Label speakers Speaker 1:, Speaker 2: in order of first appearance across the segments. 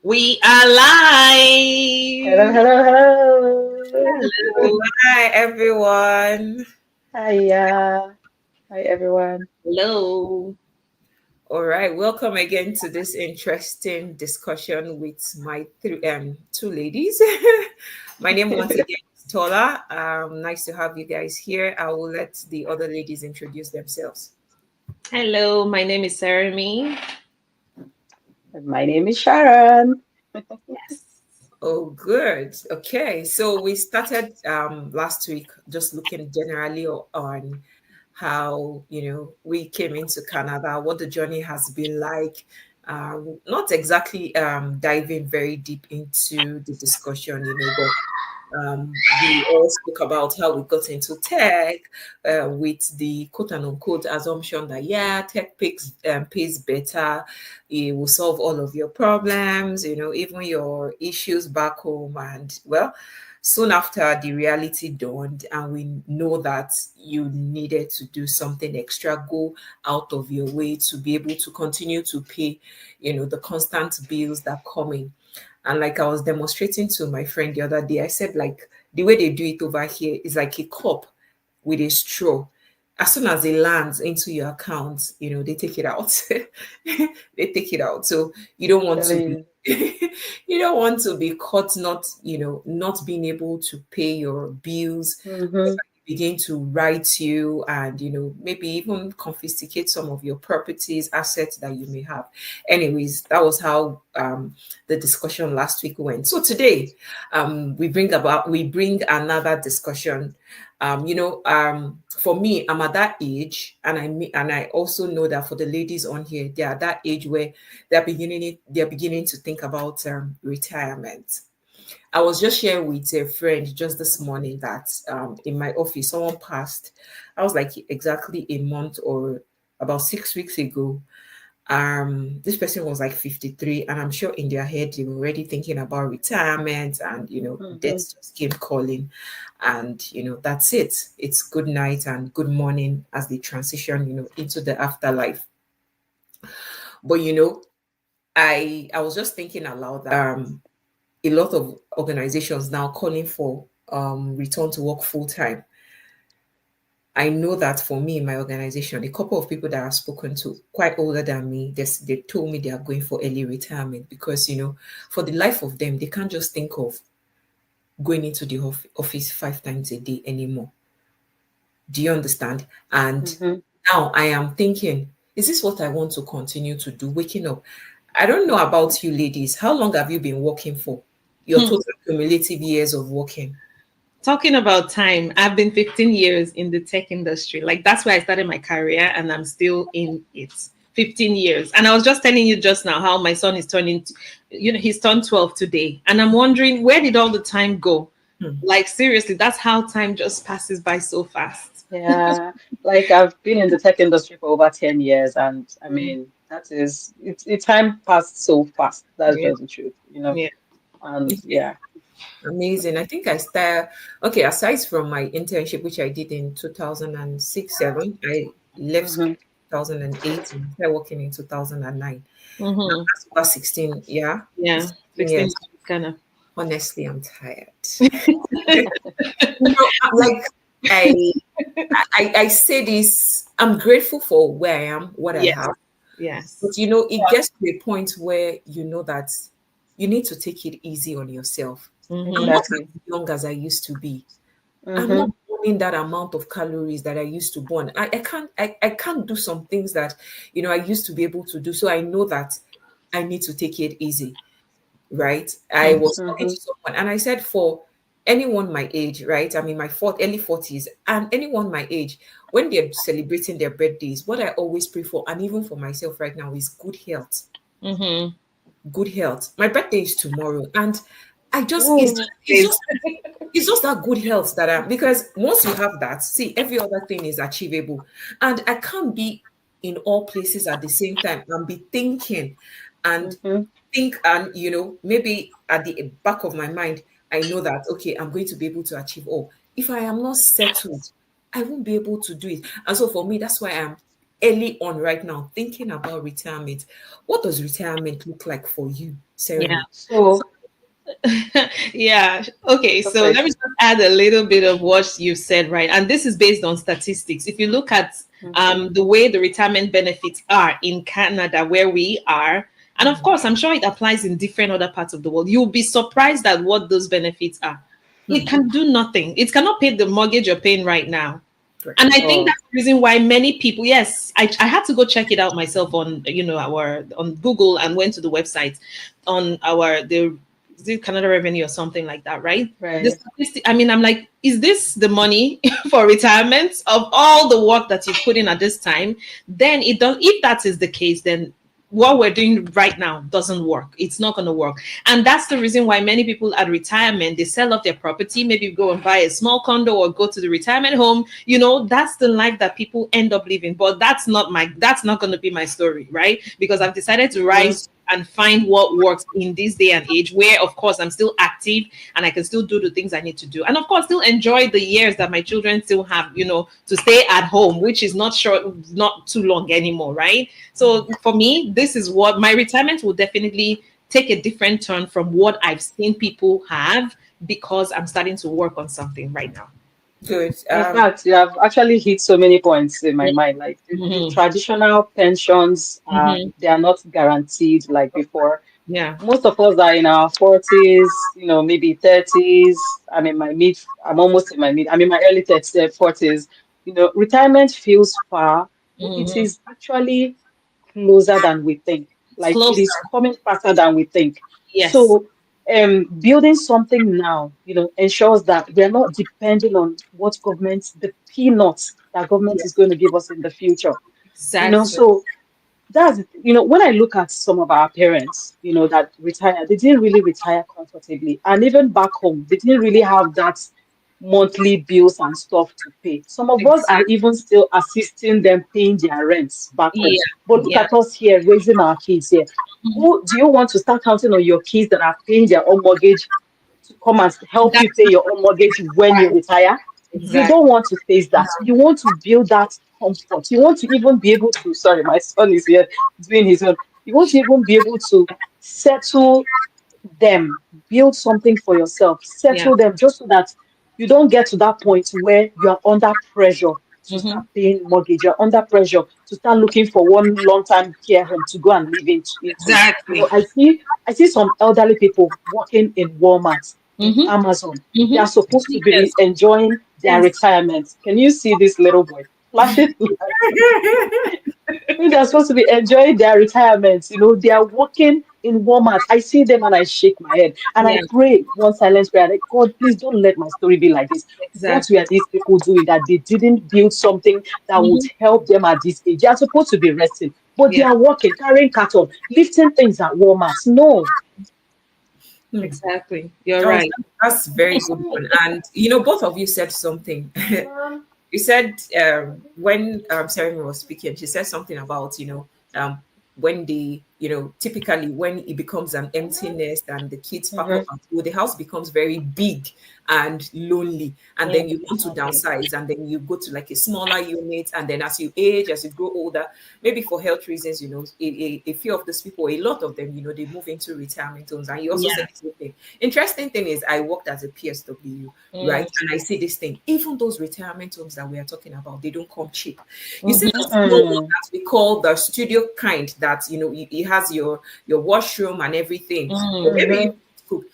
Speaker 1: We are
Speaker 2: Hello,
Speaker 1: live.
Speaker 2: hello, hello.
Speaker 1: Hello. Hi, everyone.
Speaker 2: Hiya. Hi, everyone.
Speaker 1: Hello. All right. Welcome again to this interesting discussion with my two ladies. My name once again is Tola. Nice to have you guys here. I will let the other ladies introduce themselves.
Speaker 3: Hello, my name is Sarami.
Speaker 2: My name is Sharon.
Speaker 3: Yes.
Speaker 1: Oh, good. Okay. So we started last week just looking generally on how, we came into Canada, what the journey has been like. Not exactly diving very deep into the discussion, but we all spoke about how we got into tech with the quote and unquote assumption that, yeah, tech pays better. It will solve all of your problems, even your issues back home. And well, soon after the reality dawned, and we know that you needed to do something extra, go out of your way to be able to continue to pay, the constant bills that come in. And like I was demonstrating to my friend the other day, I said, like, the way they do it over here is like a cup with a straw. As soon as it lands into your account, they take it out. They take it out. So you don't want to be
Speaker 2: Actually,
Speaker 1: you don't want to be caught not being able to pay your bills,
Speaker 2: mm-hmm.
Speaker 1: begin to write you and maybe even confiscate some of your properties, assets that you may have. Anyways, that was how the discussion last week went. So today we bring another discussion. For me, I'm at that age, and I also know that for the ladies on here, they're at that age where they're beginning to think about retirement. I was just sharing with a friend just this morning that in my office, someone passed. I was like exactly a month or about 6 weeks ago. This person was like 53, and I'm sure in their head they were already thinking about retirement, and
Speaker 2: Mm-hmm.
Speaker 1: death just came calling, and that's it. It's good night and good morning as they transition, into the afterlife. But I was just thinking aloud that a lot of organizations now calling for return to work full time. I know that for me in my organization, a couple of people that I've spoken to, quite older than me, they told me they are going for early retirement because, for the life of them, they can't just think of going into the office 5 times a day anymore. Do you understand? And
Speaker 2: Mm-hmm.
Speaker 1: now I am thinking, is this what I want to continue to do? Waking up. I don't know about you ladies. How long have you been working for? Your
Speaker 3: Hmm.
Speaker 1: total cumulative years of working?
Speaker 3: Talking about time, I've been 15 years in the tech industry. Like that's where I started my career and I'm still in it. 15 years. And I was just telling you just now how my son is he's turned 12 today. And I'm wondering where did all the time go?
Speaker 1: Hmm.
Speaker 3: Like seriously, that's how time just passes by so fast.
Speaker 2: Yeah, like I've been in the tech industry for over 10 years, and I
Speaker 3: Mm.
Speaker 2: mean, it's time passed so fast. That's
Speaker 3: Yeah.
Speaker 2: just the truth.
Speaker 3: Yeah.
Speaker 2: And yeah.
Speaker 1: Amazing. I think I started, okay, aside from my internship, which I did in 2006, 7, I left school
Speaker 2: Mm-hmm.
Speaker 1: in 2008 and started working in 2009. Now
Speaker 3: Mm-hmm.
Speaker 1: that's over 16, yeah,
Speaker 3: Yeah.
Speaker 1: it's 16
Speaker 3: 16
Speaker 1: years.
Speaker 3: years kind of.
Speaker 1: Honestly, I'm tired. Like I, I say this, I'm grateful for where I am, what I
Speaker 3: Yes.
Speaker 1: have.
Speaker 3: Yes.
Speaker 1: But it gets to a point where you know that you need to take it easy on yourself. I'm
Speaker 3: Mm-hmm.
Speaker 1: not
Speaker 2: Exactly.
Speaker 1: as young as I used to be. I'm
Speaker 2: Mm-hmm.
Speaker 1: not burning that amount of calories that I used to burn. I can't do some things that I used to be able to do. So I know that I need to take it easy, right? I was talking
Speaker 2: Mm-hmm.
Speaker 1: to someone and I said for anyone my age, right? I mean my early 40s and anyone my age, when they're celebrating their birthdays, what I always pray for, and even for myself right now, is good health.
Speaker 3: Mm-hmm.
Speaker 1: Good health. My birthday is tomorrow, and I just
Speaker 2: Ooh.
Speaker 1: it's just that good health that because once you have that, see, every other thing is achievable. And I can't be in all places at the same time and be thinking and
Speaker 2: Mm-hmm.
Speaker 1: think, and maybe at the back of my mind, I know that okay, I'm going to be able to achieve all. If I am not settled, I won't be able to do it. And so for me, that's why I'm early on right now, thinking about retirement, what does retirement look like for you,
Speaker 3: Yeah.
Speaker 1: Sarah?
Speaker 2: So,
Speaker 3: Yeah. Okay.
Speaker 2: go
Speaker 3: So
Speaker 2: for it.
Speaker 3: let me just add a little bit of what you said, right? And this is based on statistics. If you look at the way the retirement benefits are in Canada, where we are, and of course, I'm sure it applies in different other parts of the world, you'll be surprised at what those benefits are. It can do nothing. It cannot pay the mortgage you're paying right now. And I think
Speaker 2: Oh,
Speaker 3: that's the reason why many people, yes, I had to go check it out myself on, our on Google, and went to the website on is it Canada Revenue or something like that, right? The
Speaker 2: right.
Speaker 3: statistic, I mean, I'm like, is this the money for retirement of all the work that you put in at this time? Then it does. If that is the case, then what we're doing right now doesn't work. It's not going to work. And that's the reason why many people at retirement, they sell off their property, maybe go and buy a small condo or go to the retirement home. That's the life that people end up living. But that's not going to be my story, right? Because I've decided to rise and find what works in this day and age, where of course I'm still active and I can still do the things I need to do, and of course still enjoy the years that my children still have, to stay at home, which is not short, not too long anymore, right? So for me, this is what my retirement will definitely take a different turn from what I've seen people have, because I'm starting to work on something right now.
Speaker 1: Good.
Speaker 2: In fact, you have actually hit so many points in my mind. Like the
Speaker 3: Mm-hmm.
Speaker 2: traditional pensions,
Speaker 3: Mm-hmm.
Speaker 2: they are not guaranteed like before.
Speaker 3: Yeah.
Speaker 2: Most of us are in our 40s, maybe 30s. I'm almost in my mid, I'm in my early 30s, 40s. Retirement feels far, but it
Speaker 3: Mm-hmm.
Speaker 2: is actually closer than we think.
Speaker 3: It's
Speaker 2: Like it is
Speaker 3: closer.
Speaker 2: coming faster than we think.
Speaker 3: Yes.
Speaker 2: So, building something now, ensures that we're not depending on what government, the peanuts that government is going to give us in the future.
Speaker 3: Exactly.
Speaker 2: So when I look at some of our parents, that retire, they didn't really retire comfortably. And even back home, they didn't really have that monthly bills and stuff to pay. Some of us are
Speaker 3: Exactly.
Speaker 2: even still assisting them paying their rents back home.
Speaker 3: Yeah.
Speaker 2: But look
Speaker 3: Yeah.
Speaker 2: at us here raising our kids here.
Speaker 3: Mhm.
Speaker 2: Who do you want to start counting on your kids that are paying their own mortgage to come and help you
Speaker 3: That's
Speaker 2: pay your own mortgage when you retire? You
Speaker 3: exactly.
Speaker 2: don't want to face that. You want to build that comfort. You want to even be able to, sorry, my son is here doing his own. You want to even be able to settle them, build something for yourself,
Speaker 3: Yeah.
Speaker 2: settle them just so that you don't get to that point where you are under pressure to
Speaker 3: Mm-hmm.
Speaker 2: start paying mortgage. You're under pressure to start looking for one long-time care home to go and live into.
Speaker 3: Exactly.
Speaker 2: I see some elderly people working in Walmart, in
Speaker 3: Mm-hmm.
Speaker 2: Amazon. They are
Speaker 3: Mm-hmm.
Speaker 2: supposed to be
Speaker 3: Yes.
Speaker 2: enjoying their
Speaker 3: Yes.
Speaker 2: retirement. Can you see this little boy flashing? When they're supposed to be enjoying their retirement, they are working in Walmart. I see them and I shake my head and I
Speaker 3: Yeah.
Speaker 2: pray one silent prayer, like, God, please don't let my story be like this. What
Speaker 3: Exactly.
Speaker 2: were these people doing that they didn't build something that would
Speaker 3: Mm-hmm.
Speaker 2: help them at this age? They are supposed to be resting, but they
Speaker 3: Yeah.
Speaker 2: are working, carrying carton, lifting things at Walmart. No.
Speaker 1: Hmm.
Speaker 3: Exactly. You're
Speaker 1: Oh,
Speaker 3: right.
Speaker 1: that's very good one. And both of you said something. You said when Sarah was speaking, she said something about um, when the typically when it becomes an empty nest and the kids pack up
Speaker 2: Mhm.
Speaker 1: and go, the house becomes very big and lonely, and
Speaker 3: Yeah.
Speaker 1: then you want to
Speaker 2: Exactly.
Speaker 1: downsize, and then you go to like a smaller unit, and then as you age, as you grow older, maybe for health reasons, a few of those people, a lot of them, they move into retirement homes, and you also
Speaker 3: Yeah.
Speaker 1: said the same thing. Interesting thing is, I worked as a PSW,
Speaker 3: Mm-hmm.
Speaker 1: right? And I see this thing. Even those retirement homes that we are talking about, they don't come cheap. You see the small one
Speaker 2: Mm-mm.
Speaker 1: that we call the studio kind that it has your washroom and everything. Or maybe you
Speaker 2: Mhm.
Speaker 1: cook.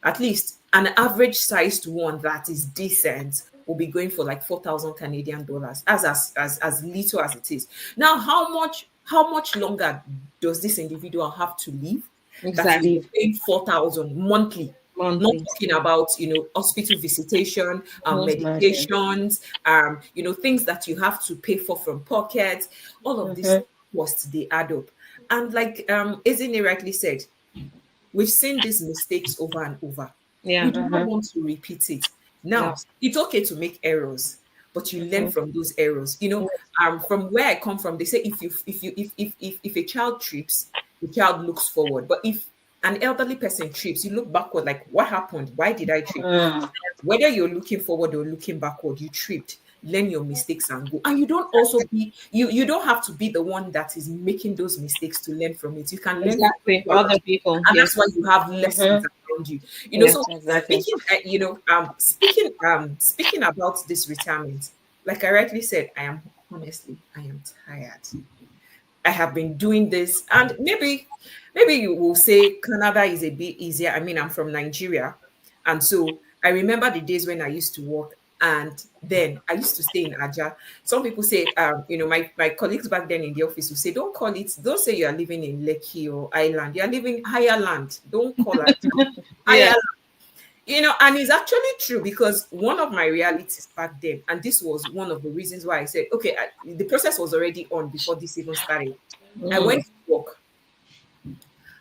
Speaker 1: At least an average sized one that is decent will be going for like 4,000 Canadian dollars, as little as it is. Now, how much longer does this individual have to live that is
Speaker 3: Exactly.
Speaker 2: Leave.
Speaker 1: paying 4,000 monthly? Not
Speaker 3: Monthly.
Speaker 1: talking about hospital visitation,
Speaker 3: Mm-hmm.
Speaker 2: Imagine.
Speaker 1: medications, things that you have to pay for from pocket. All of these
Speaker 2: Mhm.
Speaker 1: costs, they add up. And like Ezine rightly said, we've seen these mistakes over and over. We
Speaker 3: Yeah.
Speaker 1: do not
Speaker 2: Mhm.
Speaker 1: want to repeat it.
Speaker 3: Yeah.
Speaker 1: Now, it's okay to make errors, but you learn
Speaker 2: Mhm.
Speaker 1: from those errors. From where I come from, they say if a child trips, the child looks forward. But if an elderly person trips, you look backward, like what happened? Why did I trip?
Speaker 2: Mm.
Speaker 1: Whether you're looking forward or looking backward, you tripped. learn your mistakes and go. And you don't also be you don't have to be the one that is making those mistakes to learn from it. You can learn from
Speaker 3: Exactly.
Speaker 1: people around
Speaker 3: Other
Speaker 1: you.
Speaker 3: people.
Speaker 1: And
Speaker 3: Yes.
Speaker 1: that's why you have lessons
Speaker 2: Mhm.
Speaker 1: around you. You know,
Speaker 3: Yes.
Speaker 1: so
Speaker 2: Exactly.
Speaker 1: speaking about this retirement, like I rightly said, I am tired. I have been doing this, and maybe you will say Canada is a bit easier. I mean, I'm from Nigeria, and so I remember the days when I used to work, and then I used to stay in Aja. Some people say, my colleagues back then in the office will say, don't say you are living in Lekki or Island. You are living higher land. Don't call it
Speaker 3: Yeah.
Speaker 1: higher. And it's actually true because one of my realities back then, and this was one of the reasons why I said, okay, the process was already on before this even started. I
Speaker 3: Mm.
Speaker 1: went to work.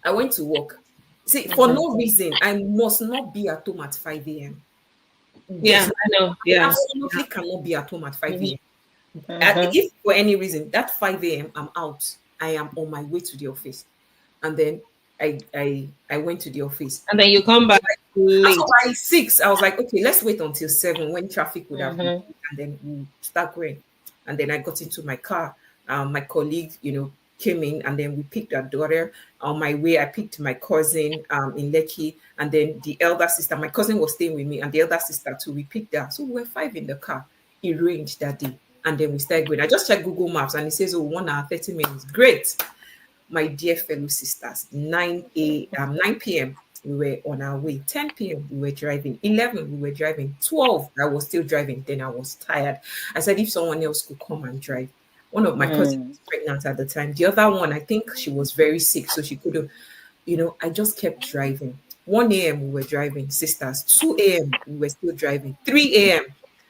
Speaker 1: I went to work. See, for
Speaker 2: Mhm.
Speaker 1: no reason, I must not be at home at 5 a.m.
Speaker 3: Yeah,
Speaker 1: There's
Speaker 3: I know.
Speaker 1: I
Speaker 3: Yeah.
Speaker 1: absolutely cannot be at home at 5
Speaker 2: Mhm.
Speaker 1: a.m.
Speaker 2: Mhm.
Speaker 1: If for any reason that 5 a.m. I'm out, I am on my way to the office. And then I went to the office.
Speaker 3: And then you come back
Speaker 1: And
Speaker 3: late.
Speaker 1: so by 6, I was like, okay, let's wait until 7 when traffic would have
Speaker 2: Mhm.
Speaker 1: reduced, and then we'll start going. And then I got into my car. My colleague, came in, and then we picked our daughter. On my way, I picked my cousin in Lekki, and then the elder sister. My cousin was staying with me, and the elder sister too. We picked her. So we were 5 in the car. It rained that day. And then we started going. I just checked Google Maps, and it says, oh, 1 hour, 30 minutes. Great. My dear fellow sisters, 9 p.m. we were on our way. 10 p.m. we were driving. 11 we were driving. 12 I was still driving. Then I was tired. I said if someone else could come and drive. One of my cousins
Speaker 2: Mm.
Speaker 1: was pregnant at the time. The other one, I think she was very sick, so she couldn't. I just kept driving. 1 a.m. we were driving, sisters. 2 a.m. we were still driving. 3 a.m.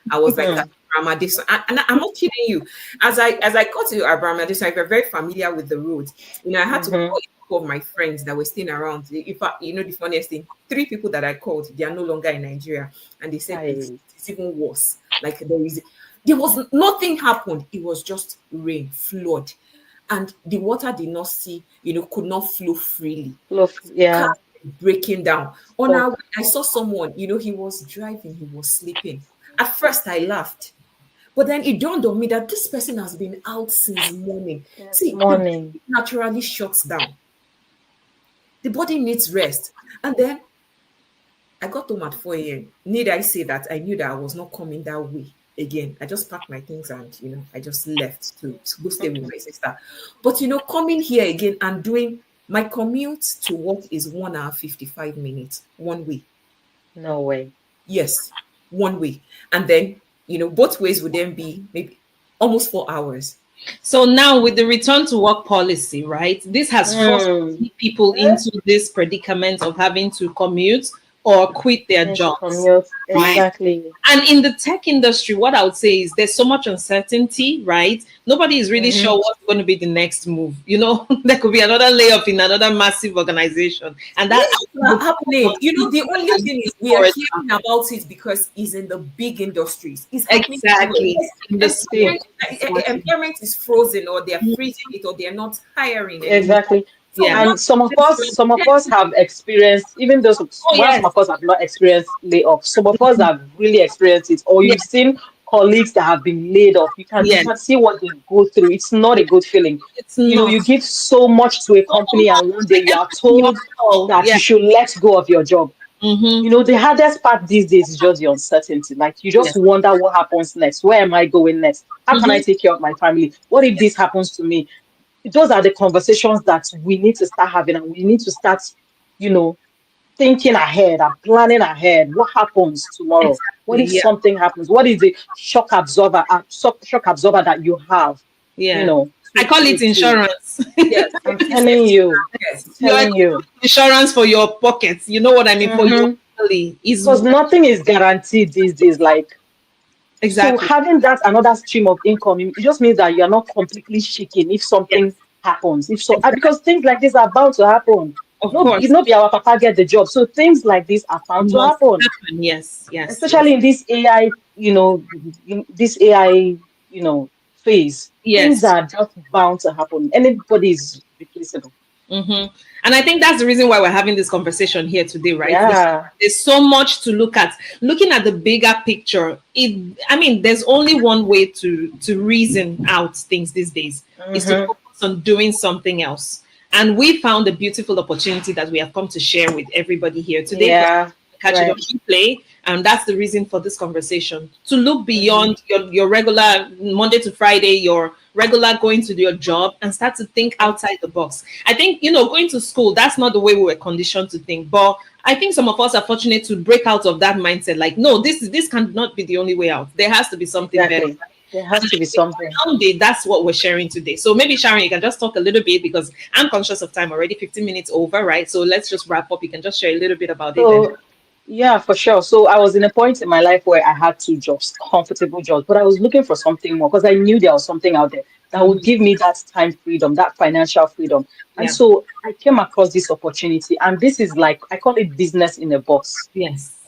Speaker 1: I was like,
Speaker 2: Mhm.
Speaker 1: Ramadeso. And I'm not kidding you. As I got to Abraham, I were very familiar with the roads. I had to call
Speaker 2: Mhm.
Speaker 1: a couple of my friends that were staying around. In fact, the funniest thing, 3 people that I called, they are no longer in Nigeria. And they said
Speaker 2: Aye.
Speaker 1: it's even worse. Like there was nothing happened. It was just rain, flood. And the water did not could not flow freely.
Speaker 2: Love.
Speaker 1: Cars
Speaker 2: Yeah.
Speaker 1: were breaking down. On our way,
Speaker 2: Stop.
Speaker 1: I saw someone, he was driving, he was sleeping. At first, I laughed. But then it dawned on me that this person has been out since morning.
Speaker 2: This
Speaker 1: See, the
Speaker 2: morning.
Speaker 1: body naturally shuts down. The body needs rest. And then I got home at 4 a.m. Need I say that I knew that I was not coming that way again? I just packed my things and, I just left to go stay with my sister. But, coming here again and doing my commute to work is 1 hour, 55 minutes, one way.
Speaker 2: No way.
Speaker 1: Yes, one way. And then, both ways would then be maybe almost 4 hours.
Speaker 3: So now with the return to work policy, right? This has forced
Speaker 2: Mm.
Speaker 3: people into this predicament of having to commute or quit their
Speaker 2: Need to
Speaker 3: jobs,
Speaker 2: commute.
Speaker 3: right?
Speaker 2: Exactly.
Speaker 3: And in the tech industry, what I would say is there's so much uncertainty, right? Nobody is really
Speaker 2: Mhm.
Speaker 3: sure what's going to be the next move. There could be another layoff in another massive organization, and that
Speaker 1: Yes, it's not happening. The only thing is we are
Speaker 3: forward.
Speaker 1: hearing about it because it's in the big industries. It's happening everywhere.
Speaker 3: Exactly.
Speaker 1: Yes,
Speaker 3: In the
Speaker 2: See,
Speaker 3: small,
Speaker 1: employment,
Speaker 3: exactly.
Speaker 1: employment is frozen, or they're freezing it, or they're not hiring anymore.
Speaker 2: exactly.
Speaker 1: So
Speaker 3: Yeah.
Speaker 2: And
Speaker 1: what
Speaker 2: some of us have experienced, even though
Speaker 3: Oh
Speaker 2: while some
Speaker 3: yes.
Speaker 2: of us have not experienced layoffs, some of us have really experienced it, or you've
Speaker 3: Yes.
Speaker 2: seen colleagues that have been laid off. You can
Speaker 3: Yes.
Speaker 2: see what they go through. It's not a good feeling.
Speaker 3: It's not.
Speaker 2: You give so much to a
Speaker 3: So
Speaker 2: company, and one
Speaker 3: much,
Speaker 2: day
Speaker 3: like
Speaker 2: you are
Speaker 3: everything you
Speaker 2: told
Speaker 3: call.
Speaker 2: that
Speaker 3: Yeah.
Speaker 2: you should let go of your job.
Speaker 3: Mm-hmm.
Speaker 2: The hardest part these days is just the uncertainty. Like, you just
Speaker 3: Yes.
Speaker 2: wonder what happens next. Where am I going next? How can I
Speaker 3: Mm-hmm.
Speaker 2: take care of my family? What if this happens to me? Those are the conversations that we need to start having, and we need to start, you know, thinking ahead and planning ahead. What happens tomorrow? What
Speaker 3: Exactly.
Speaker 2: if
Speaker 3: Yeah.
Speaker 2: something happens? What is the shock absorber that you have? You
Speaker 3: Yeah.
Speaker 2: know,
Speaker 3: I call it
Speaker 2: to
Speaker 3: insurance.
Speaker 1: yes,
Speaker 2: I'm
Speaker 1: safety,
Speaker 2: telling
Speaker 1: safety
Speaker 2: you,
Speaker 1: blanket.
Speaker 3: You're
Speaker 2: telling you.
Speaker 3: insurance for your pockets. You know what I mean? For your family is
Speaker 2: Because nothing is guaranteed these days. Like, so
Speaker 3: exactly.
Speaker 2: having that another stream of income, it just means that you're not completely shaken if something
Speaker 3: Yes.
Speaker 2: happens. If so,
Speaker 3: Exactly.
Speaker 2: because things like this are bound to happen.
Speaker 3: Of
Speaker 2: No, you
Speaker 3: course.
Speaker 2: know, be our papa get the job. So things like this are bound to
Speaker 3: Must
Speaker 2: happen,
Speaker 3: happen. Yes. Yes. Yes.
Speaker 2: especially in this AI, in this AI, phase. Things
Speaker 3: Yes.
Speaker 2: are just bound to happen. Anybody is replaceable.
Speaker 3: Mm-hmm. And I think that's the reason why we're having this conversation here today, right?
Speaker 2: Yeah.
Speaker 3: There's so much to look at. Looking at the bigger picture, there's only one way to reason out things these days is to focus on doing something else. And we found a beautiful opportunity that we have come to share with everybody here today.
Speaker 2: Yeah.
Speaker 3: Catch it on replay. And that's the reason for this conversation, to look beyond your regular Monday to Friday, your regular going to your job, and start to think outside the box. I think, going to school, that's not the way we were conditioned to think. But I think some of us are fortunate to break out of that mindset. Like, no, this cannot be the only way out. There has to be something better.
Speaker 2: There has to be something.
Speaker 3: That's what we're sharing today. So maybe, Sharon, you can just talk a little bit, because I'm conscious of time already, 15 minutes over, right? So let's just wrap up. You can just share a little bit about it.
Speaker 2: Yeah, for sure. So I was in a point in my life where I had two jobs, comfortable jobs, but I was looking for something more because I knew there was something out there that would give me that time freedom, that financial freedom. And so I came across this opportunity, and this is like, I call it business in a box.
Speaker 3: Yes.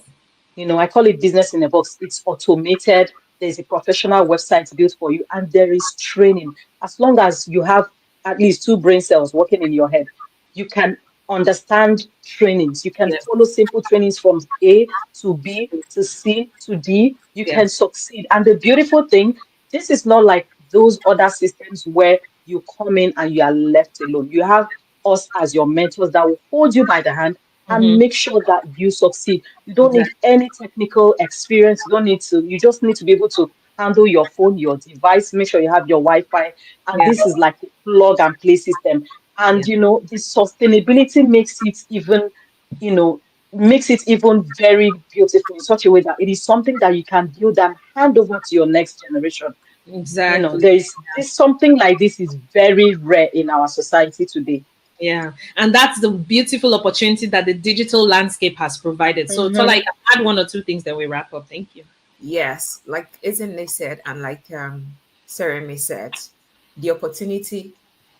Speaker 2: I call it business in a box. It's automated. There's a professional website built for you, and there is training. As long as you have at least 2 brain cells working in your head, you can understand trainings. You can follow simple trainings from A to B to C to D. You can succeed. And the beautiful thing, this is not like those other systems where you come in and you are left alone. You have us as your mentors that will hold you by the hand and make sure that you succeed. You don't need any technical experience. You just need to be able to handle your phone, your device, make sure you have your Wi-Fi. And this is like a plug and play system. And the sustainability makes it even, very beautiful in such a way that it is something that you can build and hand over to your next generation.
Speaker 3: Exactly.
Speaker 2: There's something like this is very rare in our society today.
Speaker 3: Yeah, and that's the beautiful opportunity that the digital landscape has provided. So, so like, add 1 or 2 things, then we wrap up. Thank you.
Speaker 1: Yes, like Ezinne said, and like Seremi said, the opportunity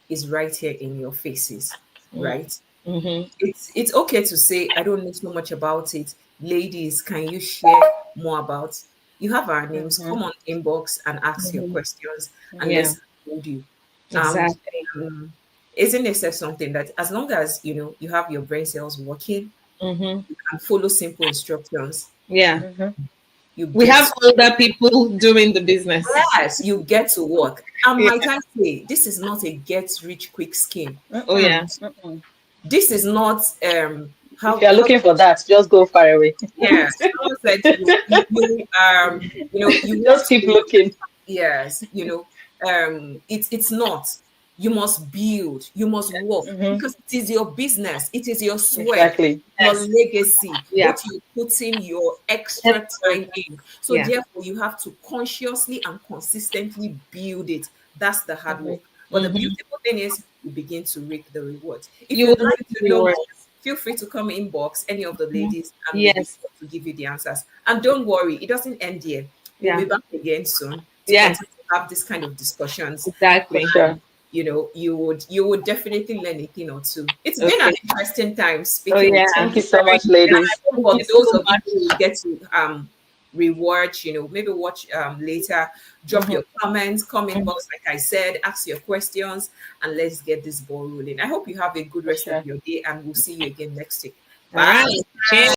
Speaker 1: is right here in your faces, right? It's okay to say, I don't know so much about it. Ladies, can you share more about? You have our names. Come on inbox and ask your questions, and let's hold you.
Speaker 3: Exactly.
Speaker 1: Isn't it said something that as long as you have your brain cells working, you can follow simple instructions.
Speaker 3: Yeah. We have older people doing the business.
Speaker 1: Yes, you get to work. And might I say, this is not a get rich quick scheme.
Speaker 3: Oh yeah.
Speaker 1: This is not
Speaker 2: how if you're looking for that, just go far away.
Speaker 1: Yes. Someone said you
Speaker 2: just keep looking.
Speaker 1: Yes, it's not. You must build, you must work, because it is your business, it is your sweat, your legacy, what you put in your extra time in. So therefore, you have to consciously and consistently build it. That's the hard work. But the beautiful thing is, you begin to reap the rewards. If you would like to know more, feel free to come inbox any of the ladies, and we'll be sure to give you the answers. And don't worry, it doesn't end here. We'll be back again soon to have this kind of discussions.
Speaker 3: Exactly.
Speaker 1: You would definitely learn a thing or two. It's been an interesting time speaking.
Speaker 2: Thank you so much, ladies.
Speaker 1: For those of you who get to reward, maybe watch later, drop your comments, comment box, like I said, ask your questions, and let's get this ball rolling. I hope you have a good rest of your day, and we'll see you again next week. Bye.
Speaker 3: Cheers.